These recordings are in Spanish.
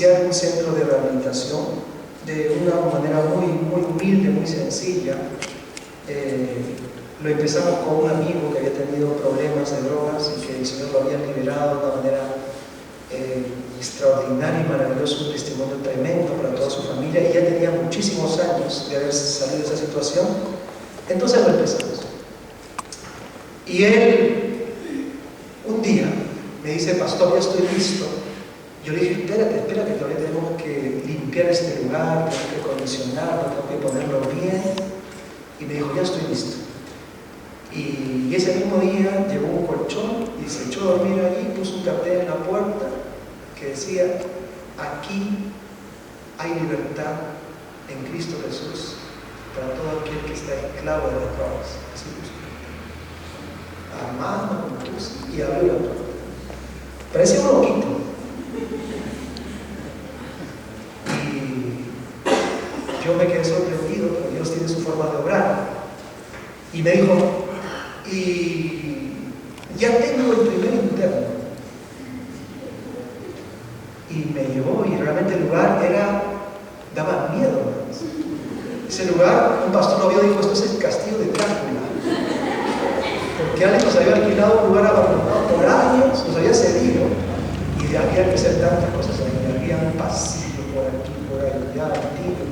iniciar un centro de rehabilitación de una manera muy humilde, muy sencilla. Lo empezamos con un amigo que había tenido problemas de drogas y que el Señor lo había liberado de una manera extraordinaria y maravillosa, un testimonio tremendo para toda su familia, y ya tenía muchísimos años de haber salido de esa situación. Entonces lo empezamos. Y él un día me dice: pastor, ya estoy listo. Yo le dije: espérate, todavía tenemos que limpiar este lugar, tenemos que acondicionarlo, tenemos que ponerlo bien. Y me dijo: ya estoy listo. Y ese mismo día llevó un colchón y se echó a dormir ahí, puso un cartel en la puerta que decía: aquí hay libertad en Cristo Jesús para todo aquel que está esclavo de las drogas. Así puso. Armado, y abrió la puerta. Parecía un loquito. Y yo me quedé sorprendido, porque Dios tiene su forma de obrar. Y me dijo: y ya tengo el primer interno. Y me llevó, y realmente el lugar daba miedo. Ese lugar, un pastor lo vio y dijo: esto es el castillo de Drácula. Porque alguien nos había alquilado un lugar abandonado por años, nos había cedido, y había que hacer tantas cosas ahí. Había un pasillo por aquí, por allá, antiguo.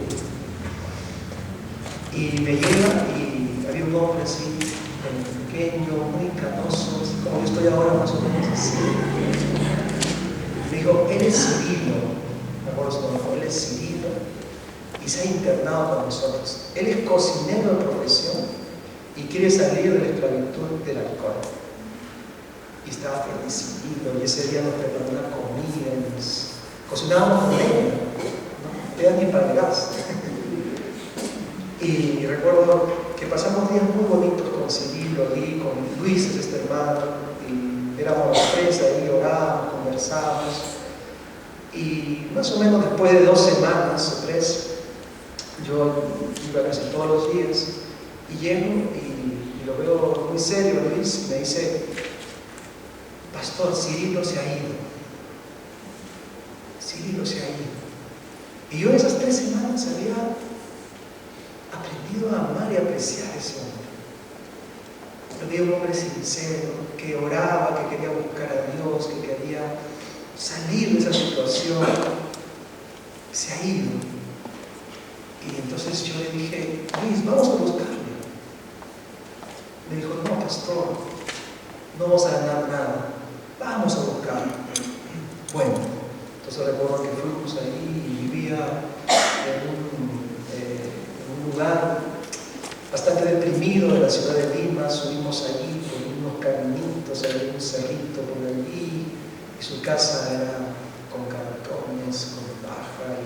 Y me lleva, y había un hombre así, pequeño, muy canoso, así como yo estoy ahora, más o menos así. Me dijo: él es Cirilo, me acuerdo su nombre, él es Cirilo, y se ha internado con nosotros. Él es cocinero de profesión y quiere salir de la esclavitud del alcohol. Y estaba decidido, y ese día nos preparó una comida, y nos cocinábamos con leña, no te dan ni para el gas. Y recuerdo que pasamos días muy bonitos con Cirilo ahí, con Luis, este hermano, y éramos los tres ahí, orábamos, conversábamos. Y más o menos después de 2 semanas o 3, yo iba casi todos los días, y llego y lo veo muy serio, Luis, y me dice: pastor, Cirilo se ha ido. Cirilo se ha ido. Y yo en esas 3 semanas había aprendido a amar y apreciar a ese hombre. Lo vi un hombre sincero, que oraba, que quería buscar a Dios, que quería salir de esa situación. Se ha ido. Y entonces yo le dije: Luis, vamos a buscarle. Me dijo: no, pastor, no vamos a ganar nada, vamos a buscarlo. Bueno, entonces recuerdo que fuimos ahí y vivía en un lugar bastante deprimido de la ciudad de Lima. Subimos allí por unos caminitos, había un cerrito por allí, y su casa era con cartones, con paja,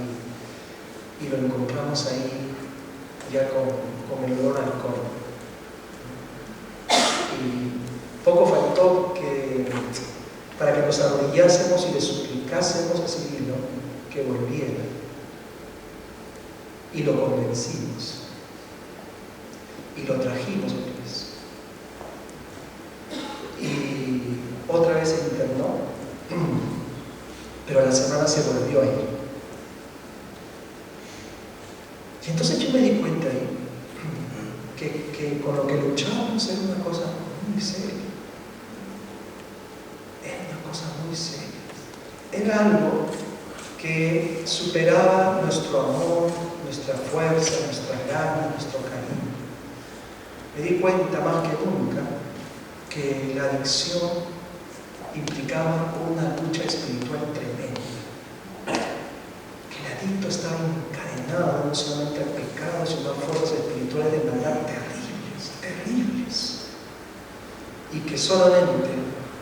y lo encontramos ahí ya con el olor al alcohol. Y poco faltó para que nos arrodillásemos y le suplicásemos a Cirilo que volviera. Y lo convencimos. Y lo trajimos otra vez. Y otra vez se internó, pero a la semana se volvió a ir. Y entonces yo me di cuenta ahí que con lo que luchábamos era una cosa muy seria. Era una cosa muy seria. Era algo que superaba nuestro amor, nuestra fuerza, nuestras ganas, nuestro cariño. Me di cuenta más que nunca que la adicción implicaba una lucha espiritual tremenda. Que el adicto estaba encadenado no solamente al pecado, sino a fuerzas espirituales de maldad terribles. Y que solamente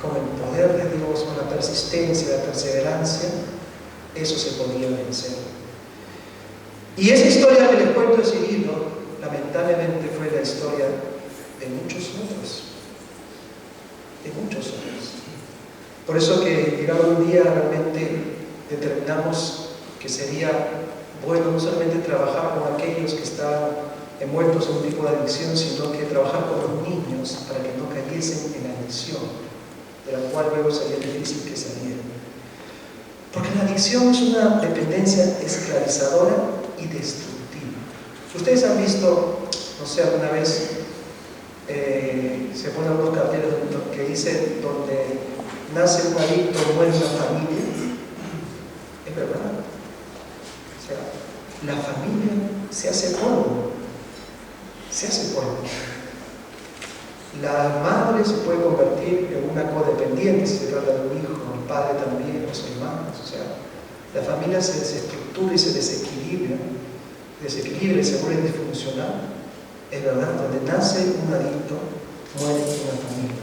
con el poder de Dios, con la persistencia, la perseverancia, eso se podía vencer. Y esa historia que les cuento de Cirilo, lamentablemente fue la historia de muchos otros. De muchos otros. Por eso que llegado un día realmente determinamos que sería bueno no solamente trabajar con aquellos que estaban envueltos en un tipo de adicción, sino que trabajar con los niños para que no cayesen en la adicción, de la cual luego sería difícil que salieran. Porque la adicción es una dependencia esclavizadora y destructiva. Ustedes han visto, no sé, alguna vez se ponen algunos carteles que dicen donde nace un adicto, muere una familia. Es verdad. O sea, la familia se hace polvo. Se hace polvo. La madre se puede convertir en una codependiente si se trata de un hijo, el padre también, los hermanos. O sea, la familia se desestructura y se desequilibra, se vuelve disfuncional. Es verdad, donde nace un adicto, muere una familia.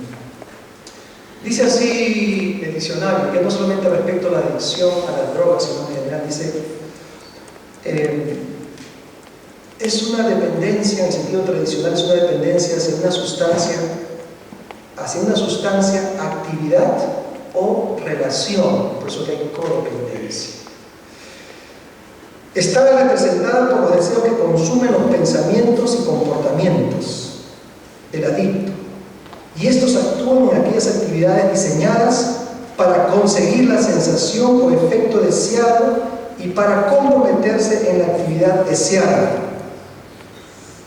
Dice así el diccionario, que no solamente respecto a la adicción a las drogas, sino en general, dice, es una dependencia, en el sentido tradicional, es una dependencia hacia una sustancia, actividad o relación, por eso que hay codependencia. Está representada por los deseos que consumen los pensamientos y comportamientos del adicto, y estos actúan en aquellas actividades diseñadas para conseguir la sensación o efecto deseado y para comprometerse en la actividad deseada.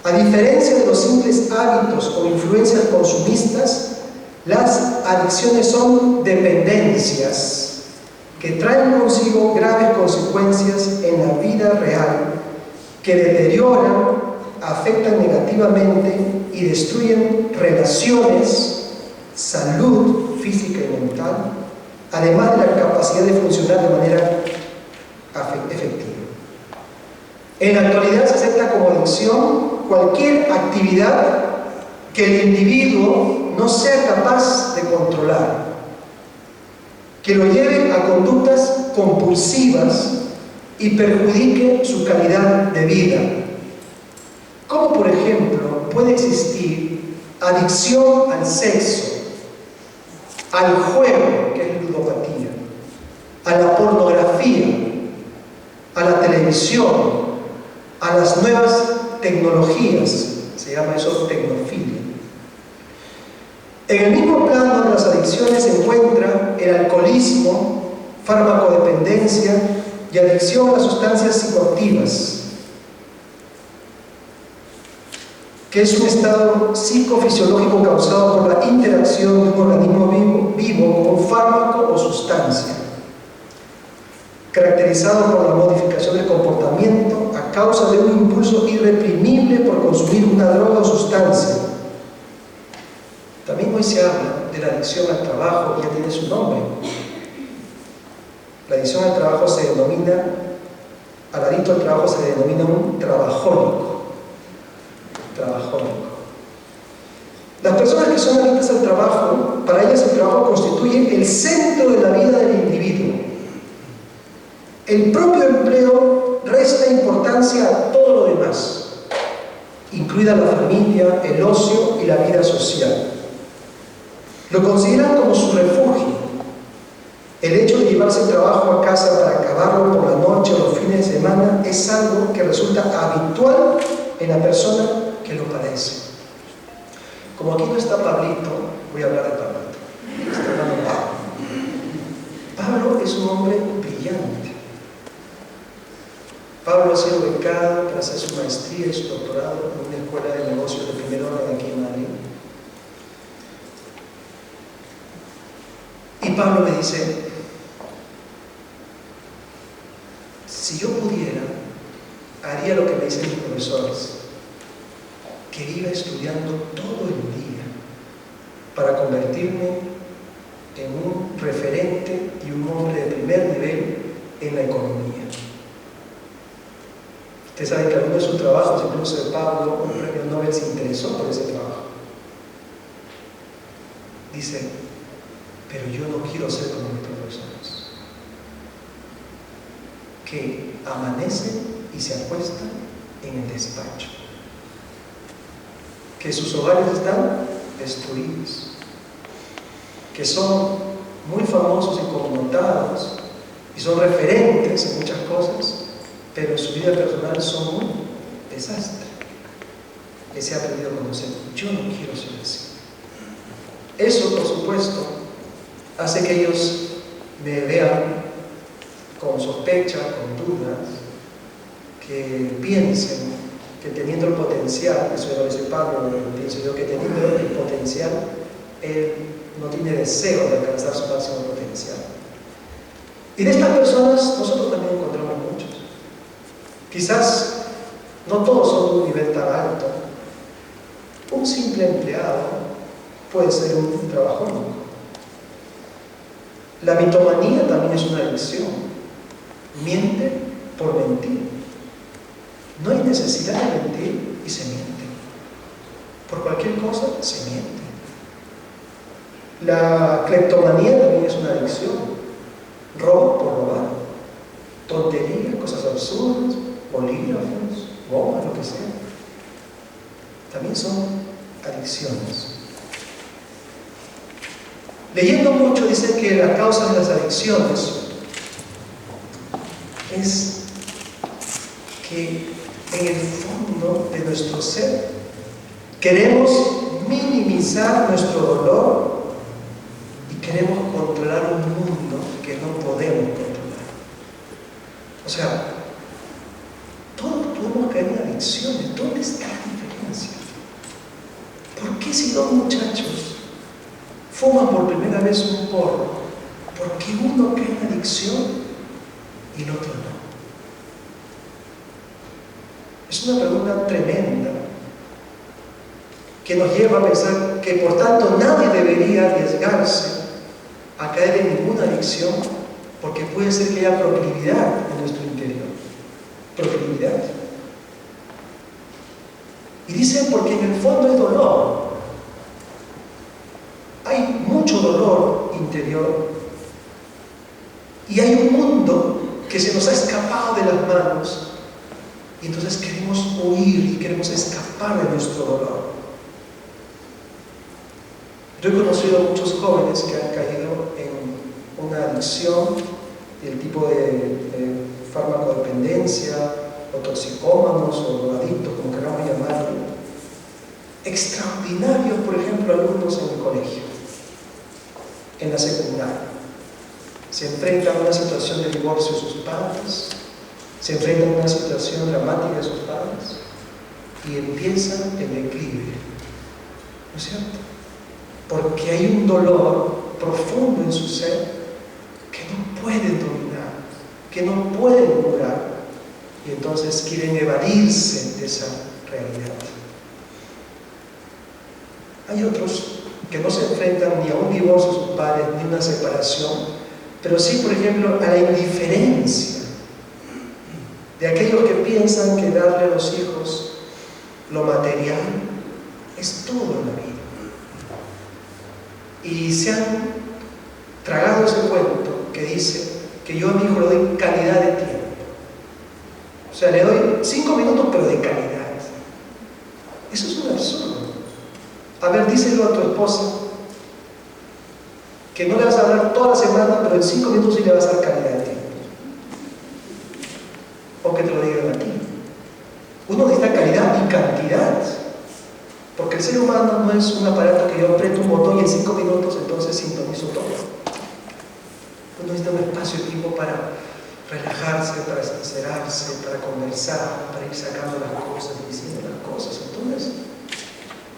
A diferencia de los simples hábitos o influencias consumistas, las adicciones son dependencias que traen consigo graves consecuencias en la vida real, que deterioran, afectan negativamente y destruyen relaciones, salud física y mental, además de la capacidad de funcionar de manera efectiva. En la actualidad se acepta como adicción cualquier actividad que el individuo no sea capaz de controlar, que lo lleve a conductas compulsivas y perjudique su calidad de vida. Como por ejemplo puede existir adicción al sexo, al juego, que es ludopatía, a la pornografía, a la televisión, a las nuevas tecnologías, se llama eso tecnofilia. En el mismo plano de las adicciones se encuentra el alcoholismo, farmacodependencia y adicción a las sustancias psicoactivas, que es un estado psicofisiológico causado por la interacción de un organismo vivo con un fármaco o sustancia, caracterizado por la modificación del comportamiento a causa de un impulso irreprimible por consumir una droga o sustancia. También hoy se habla de la adicción al trabajo, ya tiene su nombre. La adicción al trabajo al adicto al trabajo se le denomina un trabajólico. Las personas que son adictas al trabajo, para ellas el trabajo constituye el centro de la vida del individuo. El propio empleo resta importancia a todo lo demás, incluida la familia, el ocio y la vida social. Lo consideran como su refugio. El hecho de llevarse el trabajo a casa para acabarlo por la noche o los fines de semana es algo que resulta habitual en la persona que lo padece. Como aquí no está Pablito, voy a hablar de Pablito. Está hablando Pablo. Pablo es un hombre brillante. Pablo ha sido becado para hacer su maestría y su doctorado en una escuela de negocios de primer orden aquí en Madrid. Y Pablo me dice, si yo pudiera, haría lo que me dicen mis profesores, que iba estudiando todo el día para convertirme en un referente y un hombre de primer nivel en la economía. Ustedes saben que algunos de sus trabajos, incluso de Pablo, un premio Nobel, se interesó por ese trabajo. Dice, pero yo no quiero ser como mis profesores, que amanecen y se acuestan en el despacho, que sus hogares están destruidos, que son muy famosos y connotados y son referentes en muchas cosas, pero en su vida personal son un desastre. Les he aprendido a conocer. Yo no quiero ser así. Eso, por supuesto, hace que ellos me vean con sospecha, con dudas, que piensen que teniendo el potencial, eso ya lo dice Pablo, pienso yo que teniendo el potencial, él no tiene deseo de alcanzar su máximo potencial. Y de estas personas nosotros también encontramos muchos. Quizás no todos son de un nivel tan alto. Un simple empleado puede ser un trabajador. La mitomanía también es una adicción. Miente por mentir. No hay necesidad de mentir y se miente. Por cualquier cosa se miente. La cleptomanía también es una adicción. Robo por robar. Tonterías, cosas absurdas, bolígrafos, gomas, lo que sea. También son adicciones. Leyendo mucho dice que la causa de las adicciones es que en el fondo de nuestro ser queremos minimizar nuestro dolor y queremos controlar un mundo que no podemos controlar. O sea, todos podemos caer en adicciones. ¿Dónde está la diferencia? ¿Por qué si dos muchachos fuman por primera vez un porro, por qué uno cae en adicción y el otro no? Es una pregunta tremenda que nos lleva a pensar que por tanto nadie debería arriesgarse a caer en ninguna adicción, porque puede ser que haya proclividad en nuestro interior. Proclividad. Y dicen porque en el fondo es dolor. Hay mucho dolor interior y hay un mundo que se nos ha escapado de las manos y entonces queremos huir y queremos escapar de nuestro dolor. Yo he conocido a muchos jóvenes que han caído en una adicción del tipo de farmacodependencia o toxicómanos o adictos, como queramos llamarlo. Extraordinarios, por ejemplo, alumnos en el colegio, en la secundaria. Se enfrentan a una situación de divorcio de sus padres, se enfrentan a una situación dramática de sus padres y empiezan el declive. ¿No es cierto? Porque hay un dolor profundo en su ser que no pueden dominar, que no pueden curar, y entonces quieren evadirse de esa realidad. Hay otros que no se enfrentan ni a un divorcio de sus padres ni a una separación, pero sí, por ejemplo, a la indiferencia de aquellos que piensan que darle a los hijos lo material es todo en la vida. Y se han tragado ese cuento que dice que yo a mi hijo le doy calidad de tiempo. O sea, le doy 5 minutos, pero de calidad. Eso es un absurdo. A ver, díselo a tu esposa que no le vas a hablar toda la semana, pero en 5 minutos sí le vas a dar calidad de tiempo. O que te lo digan a ti. Uno necesita calidad y cantidad. Porque el ser humano no es un aparato que yo aprieto un botón y en 5 minutos entonces sintonizo todo. Uno necesita un espacio de tiempo para relajarse, para sincerarse, para conversar, para ir sacando las cosas y diciendo las cosas. Entonces,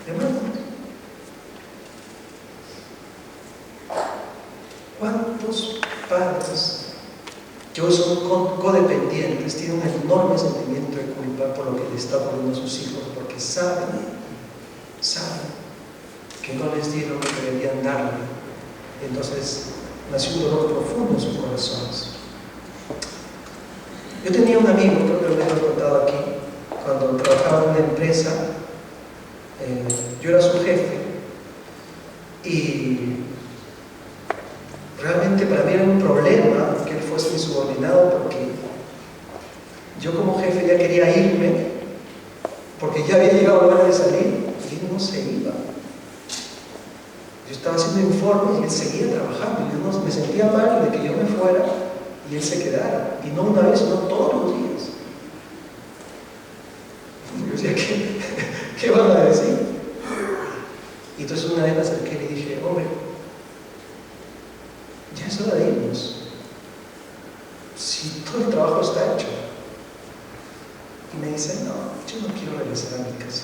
hermano, ¿cuántos padres que hoy son codependientes tienen un enorme sentimiento de culpa por lo que le está ocurriendo a sus hijos? Porque saben que no les dieron lo que debían darle. Entonces nació un dolor profundo en sus corazones. Yo tenía un amigo, creo que lo he contado aquí, cuando trabajaba en una empresa, yo era su jefe y realmente para mí era un problema que él fuese mi subordinado, porque yo como jefe ya quería irme porque ya había llegado la hora de salir y él no se iba. Yo estaba haciendo informes y él seguía trabajando y yo me sentía mal de que yo me fuera y él se quedara, y no una vez, sino todos los días. Yo decía, ¿qué van a decir? Y entonces una vez me acerqué y le dije, hombre, ya es hora de irnos. Sí, y me dice, no, yo no quiero regresar a mi casa.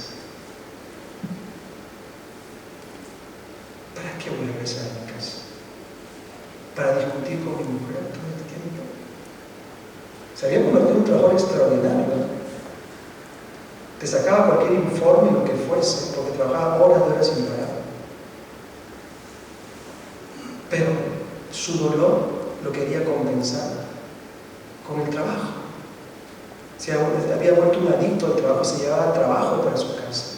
¿Para qué voy a regresar a mi casa? ¿Para discutir con mi mujer todo el tiempo? Se había convertido en un trabajo extraordinario, ¿no? Te sacaba cualquier informe, lo que fuese, porque trabajaba horas de horas sin parar. Pero su dolor lo quería compensar con el trabajo. Se había vuelto un adicto al trabajo, se llevaba trabajo para su casa.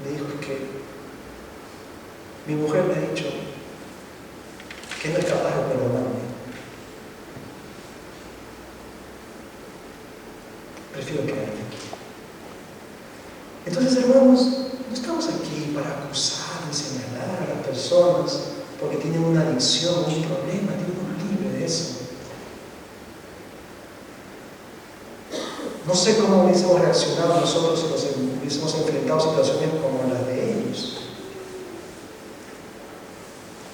Me dijo que mi mujer me ha dicho que no es capaz de perdonarme. Prefiero quedarme aquí. Entonces, hermanos, no estamos aquí para acusar y señalar a las personas porque tienen una adicción, un problema. Dios nos libre de eso. No sé cómo hubiésemos reaccionado nosotros si nos hubiésemos enfrentado a situaciones como las de ellos.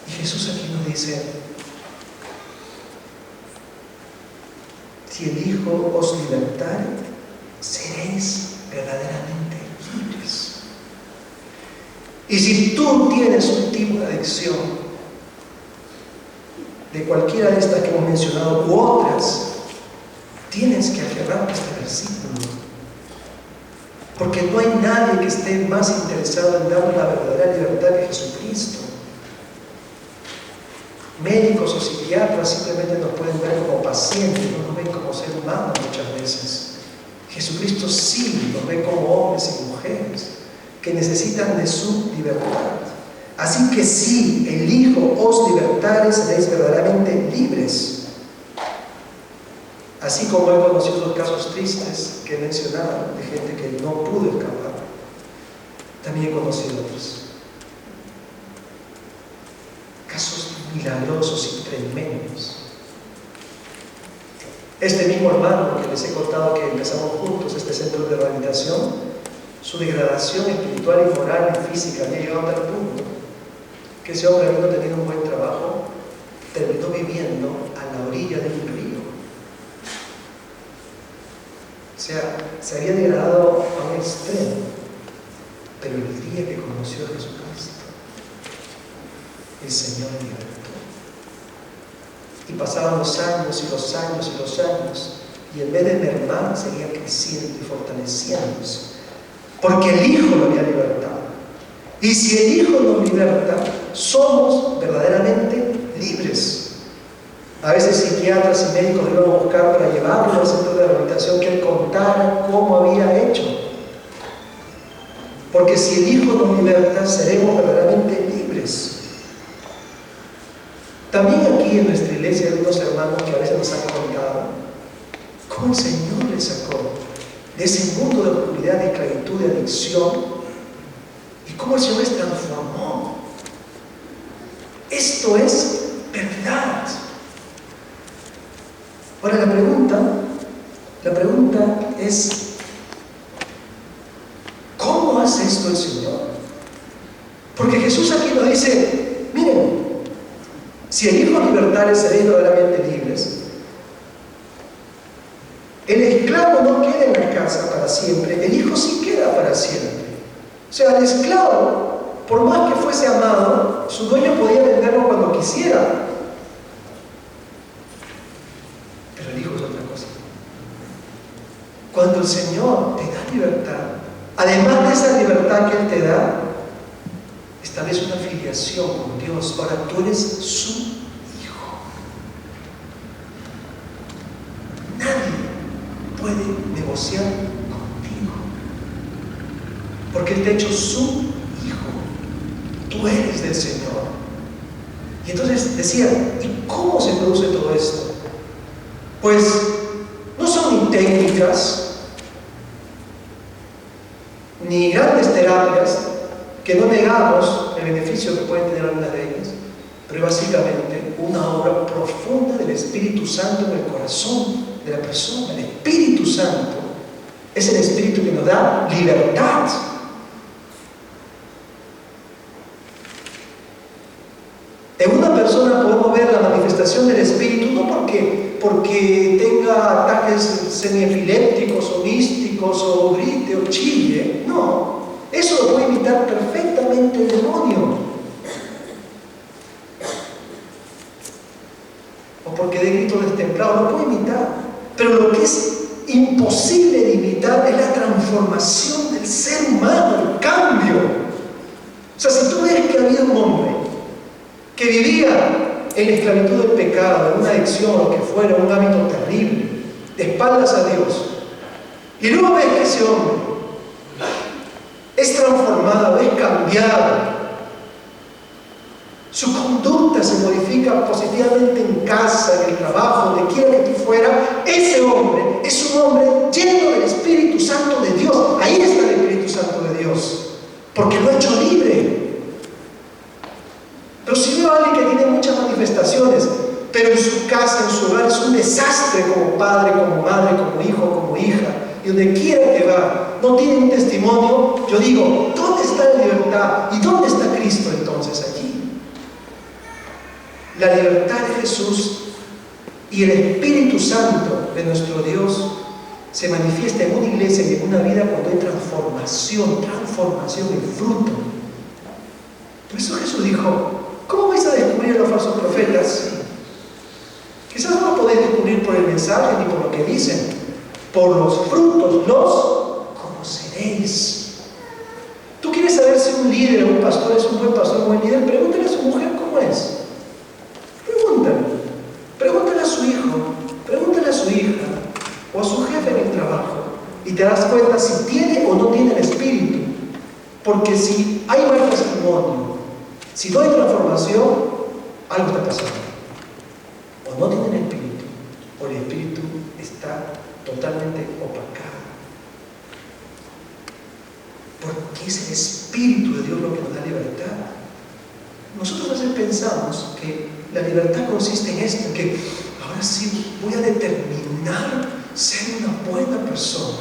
Y Jesús aquí nos dice, si el Hijo os libertare, seréis verdaderamente libres. Y si tú tienes un tipo de adicción, de cualquiera de estas que hemos mencionado u otras, tienes que aferrarte a este versículo. Porque no hay nadie que esté más interesado en darnos la verdadera libertad que Jesucristo. Médicos o psiquiatras simplemente nos pueden ver como pacientes, no nos ven como ser humanos muchas veces. Jesucristo sí nos ve como hombres y mujeres que necesitan de su libertad. Así que si el Hijo os libertare, seréis verdaderamente libres. Así como he conocido los casos tristes que he mencionado de gente que no pudo escapar, también he conocido otros. Casos milagrosos y tremendos. Este mismo hermano que les he contado que empezamos juntos este centro de rehabilitación, su degradación espiritual y moral y física había llegado a tal punto que ese hombre, habiendo tenido un buen trabajo, terminó viviendo a la orilla de un río. O sea, se había degradado a un extremo, pero el día que conoció a Jesucristo, el Señor le libertó. Y pasaban los años y los años y los años, y en vez de mermar, seguía creciendo y fortaleciéndose, porque el Hijo lo había libertado. Y si el Hijo nos liberta, somos verdaderamente libres. A veces psiquiatras y médicos lo iban a buscar para llevarlo al centro de rehabilitación, que él contara cómo había hecho. Porque si el Hijo nos liberta, seremos verdaderamente libres. También aquí en nuestra iglesia hay unos hermanos que a veces nos han contado cómo el Señor les sacó de ese mundo de oscuridad, de esclavitud, de adicción, y cómo el Señor les transformó. Esto es verdad. Ahora la pregunta es, ¿cómo hace esto el Señor? Porque Jesús aquí nos dice, miren, si el Hijo libertare, seréis verdaderamente libres. El esclavo no queda en la casa para siempre, el Hijo sí queda para siempre. O sea, el esclavo, por más que fuese amado, su dueño podía venderlo cuando quisiera. Pero el Hijo es otra cosa. Cuando el Señor te da libertad, además de esa libertad que Él te da, establece una filiación con Dios. Ahora tú eres su hijo. Nadie puede negociar contigo, porque Él te ha hecho su hijo. Tú eres del Señor. Y entonces decía, ¿y cómo se produce todo esto? Pues no son ni técnicas ni grandes terapias, que no negamos el beneficio que pueden tener algunas de ellas, pero básicamente una obra profunda del Espíritu Santo en el corazón de la persona. El Espíritu Santo es el Espíritu que nos da libertad. En una persona podemos ver la manifestación del Espíritu no porque tenga ataques semiepilépticos o místicos o grite o chille. No, eso lo puede imitar perfectamente el demonio. O porque de grito destemplado, lo puede imitar. Pero lo que es imposible de imitar es la transformación del ser humano, el cambio. O sea, si tú ves que había un hombre que vivía en la esclavitud del pecado, en una adicción, lo que fuera, un hábito terrible, de espaldas a Dios, y luego ves que ese hombre es transformado, es cambiado, su conducta se modifica positivamente en casa, en el trabajo, donde quiera que tú fueras, ese hombre es un hombre lleno del Espíritu Santo de Dios. Ahí está el Espíritu Santo de Dios, porque lo ha hecho libre. Pero si veo a alguien que tiene muchas manifestaciones, pero en su casa, en su hogar, es un desastre como padre, como madre, como hijo, como hija, y donde quiera que va, no tiene un testimonio, yo digo, ¿dónde está la libertad? ¿Y dónde está Cristo entonces allí? La libertad de Jesús y el Espíritu Santo de nuestro Dios se manifiesta en una iglesia y en una vida cuando hay transformación y fruto. Por eso Jesús dijo, ¿cómo vais a descubrir a los falsos profetas? Quizás no lo podéis descubrir por el mensaje ni por lo que dicen. Por los frutos los conoceréis. ¿Tú quieres saber si un líder o un pastor es un buen pastor o un buen líder? Pregúntale a su mujer cómo es. Pregúntale a su hijo, pregúntale a su hija o a su jefe en el trabajo y te das cuenta si tiene o no tiene el Espíritu. Porque si hay mal testimonio, si no hay transformación, algo está pasando. O no tiene el Espíritu, o el Espíritu está totalmente opacado. Porque es el Espíritu de Dios lo que nos da libertad. Nosotros a veces pensamos que la libertad consiste en esto, en que ahora sí voy a determinar ser una buena persona.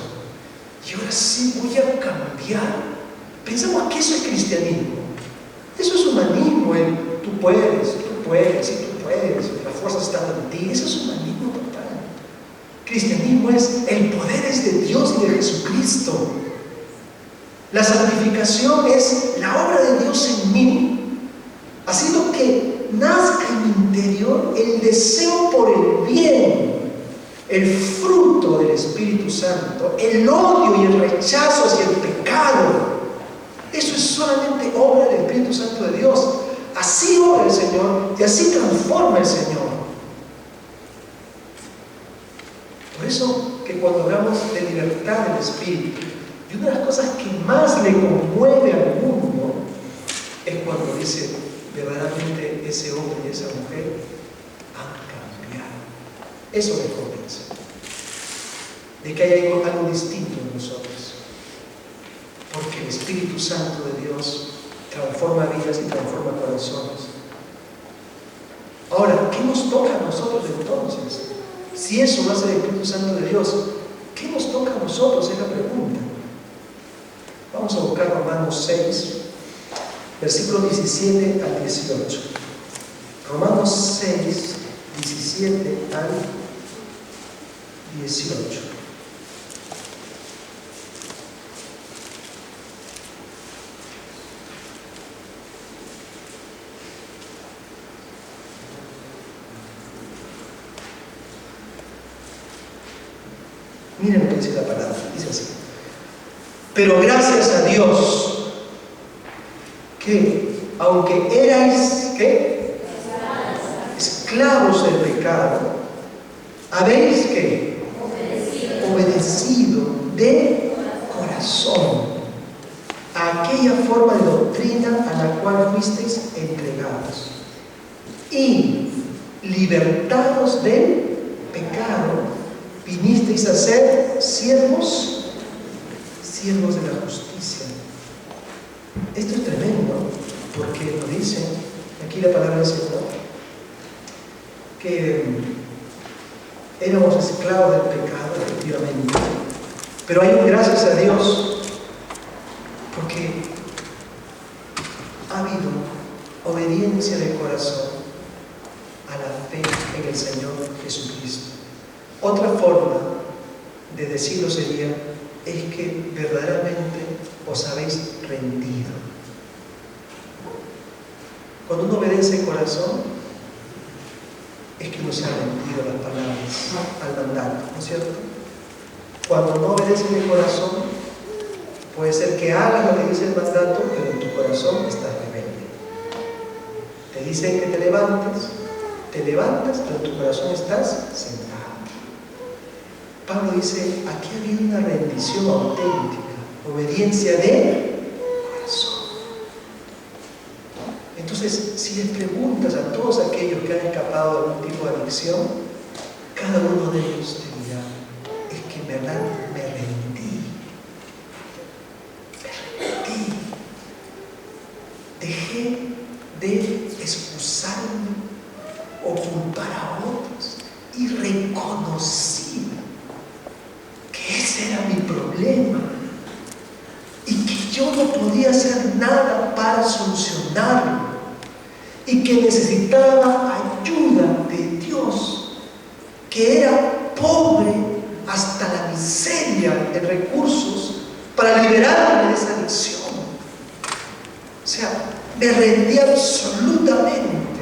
Y ahora sí voy a cambiar. Pensamos que eso es cristianismo. Eso es humanismo, tú puedes, las fuerzas están en ti. Eso es humanismo total. Cristianismo es el poder es de Dios y de Jesucristo. La santificación es la obra de Dios en mí, haciendo que nazca en mi interior el deseo por el bien, el fruto del Espíritu Santo, el odio y el rechazo hacia el pecado. Eso es solamente obra del Espíritu Santo de Dios. Así obra el Señor y así transforma el Señor. Por eso que cuando hablamos de libertad del Espíritu, y una de las cosas que más le conmueve al mundo es cuando dice, verdaderamente ese hombre y esa mujer han cambiado. Eso les convence de que hay algo distinto en nosotros. Porque el Espíritu Santo de Dios transforma vidas y transforma corazones. Ahora, ¿qué nos toca a nosotros entonces? Si eso lo hace el Espíritu Santo de Dios, ¿qué nos toca a nosotros? Es la pregunta. Vamos a buscar Romanos 6, versículos 17 al 18. Romanos 6, 17 al 18. Miren lo que dice la palabra, dice así. Pero gracias a Dios, que aunque erais, ¿qué? Esclavos del pecado, habéis, ¿qué? Obedecido de corazón a aquella forma de doctrina a la cual fuisteis entregados. Y libertados del pecado, vinisteis a ser siervos de la justicia. Esto es tremendo, porque lo dice aquí la palabra del Señor, que éramos esclavos del pecado, efectivamente, pero hay un gracias a Dios, porque ha habido obediencia del corazón a la fe en el Señor Jesucristo. Otra forma de decirlo sería, es que verdaderamente os habéis rendido. Cuando uno obedece el corazón, es que uno se ha rendido a las palabras, al mandato, ¿no es cierto? Cuando no obedeces el corazón, puede ser que hagas lo que dice el mandato, pero en tu corazón estás rebelde. Te dicen que te levantas, pero en tu corazón estás sentado. Pablo dice, aquí ha habido una rendición auténtica, obediencia de corazón. Entonces, si les preguntas a todos aquellos que han escapado de algún tipo de adicción, cada uno de ellos te dirá, es que en verdad me rendí. Dejé de excusarme o culpar a otros y reconocí que ese era mi problema y que yo no podía hacer nada para solucionarlo y que necesitaba ayuda de Dios, que era pobre hasta la miseria de recursos para liberarme de esa adicción. O sea, me rendí absolutamente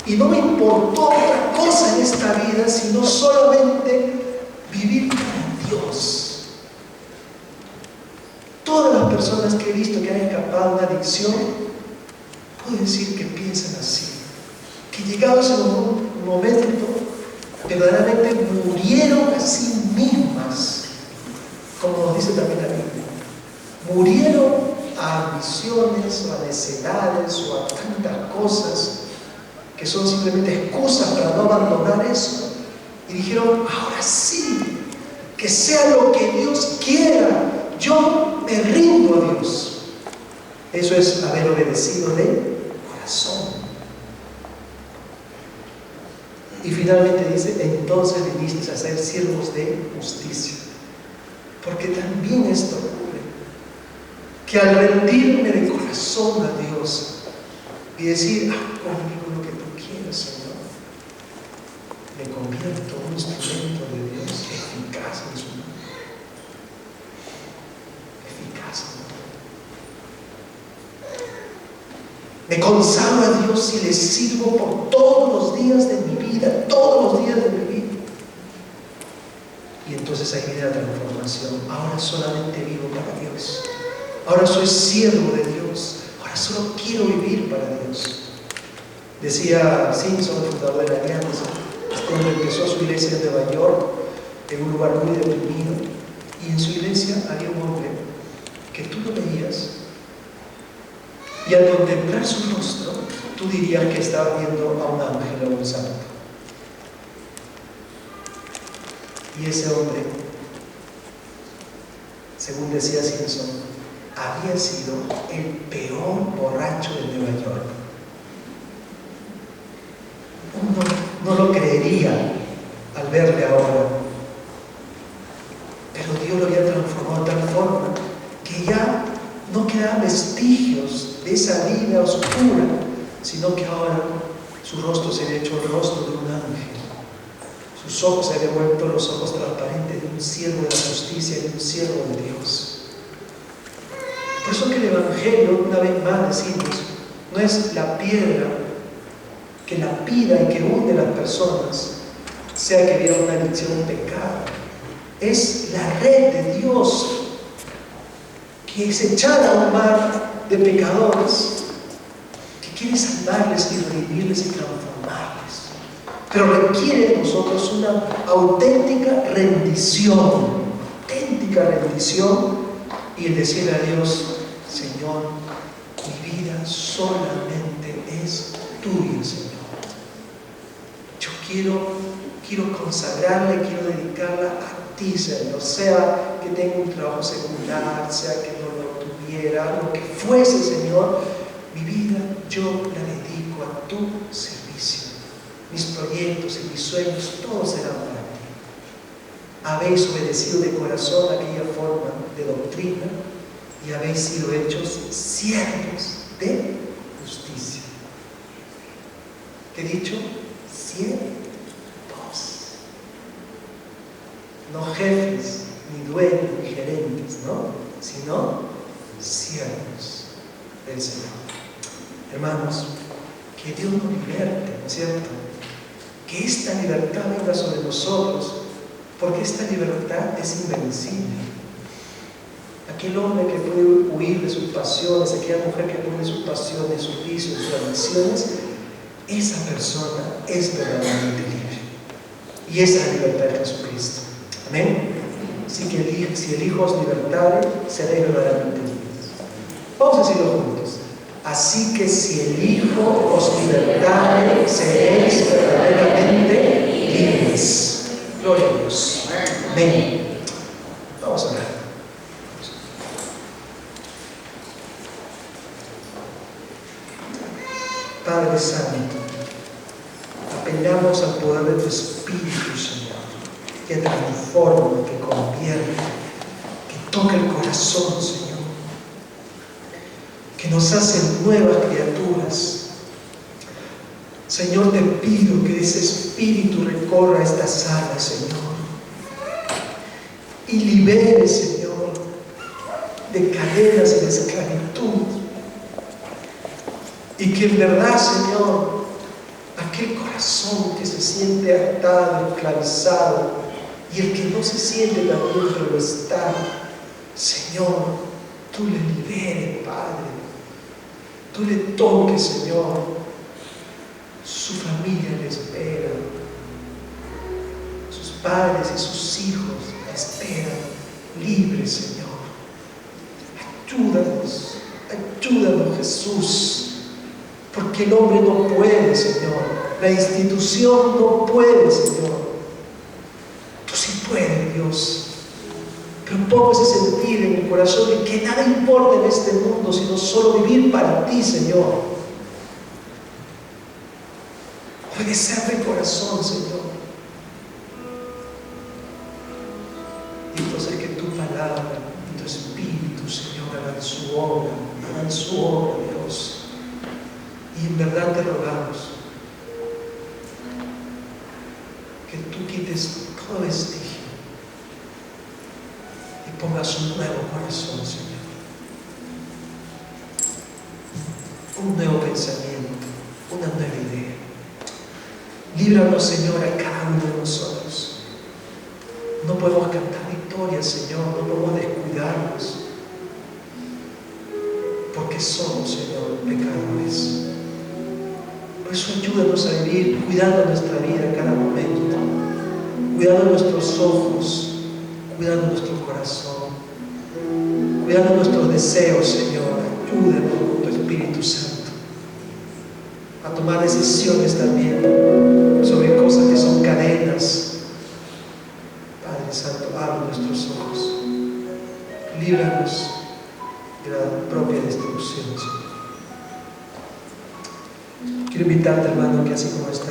y no me importó otra cosa en esta vida sino solamente vivir para Dios. Todas las personas que he visto que han escapado de una adicción, puedo decir que piensan así, que llegados a un momento verdaderamente murieron a sí mismas, como nos dice también la Biblia. Murieron a ambiciones o a necedades o a tantas cosas que son simplemente excusas para no abandonar eso, y dijeron, ahora sí, que sea lo que Dios quiera, yo me rindo a Dios. Eso es haber obedecido de corazón. Y finalmente dice, entonces viniste a ser siervos de justicia. Porque también esto ocurre, que al rendirme de corazón a Dios y decir, conmigo lo que tú quieras, Señor, me convierto en un instrumento de Dios eficaz en su mano. Eficaz en mi vida. Me consagro a Dios y le sirvo por todos los días de mi vida, todos los días de mi vida. Y entonces ahí viene la transformación. Ahora solamente vivo para Dios. Ahora soy siervo de Dios. Ahora solo quiero vivir para Dios. Decía Simpson, el fundador de la Alianza, cuando empezó su iglesia en Nueva York, en un lugar muy deprimido, y en su iglesia había un hombre que tú lo veías y al contemplar su rostro tú dirías que estabas viendo a un ángel o a un santo. Y ese hombre, según decía Simpson, había sido el peor borracho de Nueva York. Uno no lo creería al verle ahora, pero Dios lo había transformado de tal forma que ya no quedaban vestigios de esa vida oscura, sino que ahora su rostro se había hecho el rostro de un ángel, sus ojos se habían vuelto los ojos transparentes de un siervo de la justicia y de un siervo de Dios. Por eso que el Evangelio, una vez más decimos, no es la piedra que la pida y que hunde a las personas, sea que viva una adicción a un pecado. Es la red de Dios que es echada a un mar de pecadores que quiere salvarles y redimirles y transformarles. Pero requiere de nosotros una auténtica rendición y el decirle a Dios, Señor, mi vida solamente es tuya, Señor. Yo quiero consagrarla, quiero dedicarla a ti, Señor, sea que tenga un trabajo secular, sea que no lo tuviera, lo que fuese, Señor, mi vida yo la dedico a tu servicio. Mis proyectos y mis sueños, todos serán para ti. Habéis obedecido de corazón aquella forma de doctrina y habéis sido hechos siervos de justicia. ¿Qué he dicho? Siervos. No jefes, ni dueños, ni gerentes, ¿no? Sino siervos del Señor. Hermanos, que Dios nos liberte, ¿no es cierto? Que esta libertad venga sobre nosotros, porque esta libertad es invencible. Aquel hombre que puede huir de sus pasiones, aquella mujer que huye de sus pasiones, sus vicios, sus adicciones, esa persona es verdaderamente libre. Y esa es la libertad de Jesucristo. Amén. Así que si el Hijo os libertare, seréis verdaderamente libres. Vamos a decirlo juntos. Así que si el Hijo os libertare, seréis verdaderamente libres. Gloria a Dios. Amén. Vamos a orar. Padre Santo, apelamos al poder de tu Espíritu, Señor, que transforma, que convierte, que toca el corazón, Señor, que nos hace nuevas criaturas. Señor, te pido que ese Espíritu recorra esta sala, Señor, y libere, Señor, de cadenas y de esclavitud. Y que en verdad, Señor, aquel corazón que se siente atado, esclavizado, y el que no se siente también, pero lo está, Señor, tú le liberes, Padre. Tú le toques, Señor. Su familia le espera. Sus padres y sus hijos le esperan libres, Señor. Ayúdanos, Jesús. Porque el hombre no puede, Señor. La institución no puede, Señor. Tú sí puedes, Dios. Pero pongo ese sentir en mi corazón de que nada importa en este mundo, sino solo vivir para ti, Señor. Obedecer de corazón, Señor. Y entonces que tu palabra y tu Espíritu, Señor, hagan su obra, Dios. Y en verdad te rogamos que tú quites todo vestigio y pongas un nuevo corazón, Señor. Un nuevo pensamiento, una nueva idea. Líbranos, Señor, a cada uno de nosotros. No podemos cantar victoria, Señor, no podemos descuidarnos, porque somos, Señor, pecadores. Por eso ayúdanos a vivir cuidando nuestra vida en cada momento, cuidando nuestros ojos, cuidando nuestro corazón, cuidando nuestros deseos, Señor. Ayúdanos con tu Espíritu Santo a tomar decisiones también sobre cosas que son cadenas. Padre Santo, abre nuestros ojos, líbranos de la propia destrucción, Señor. Quiero invitarte, hermano, que así como está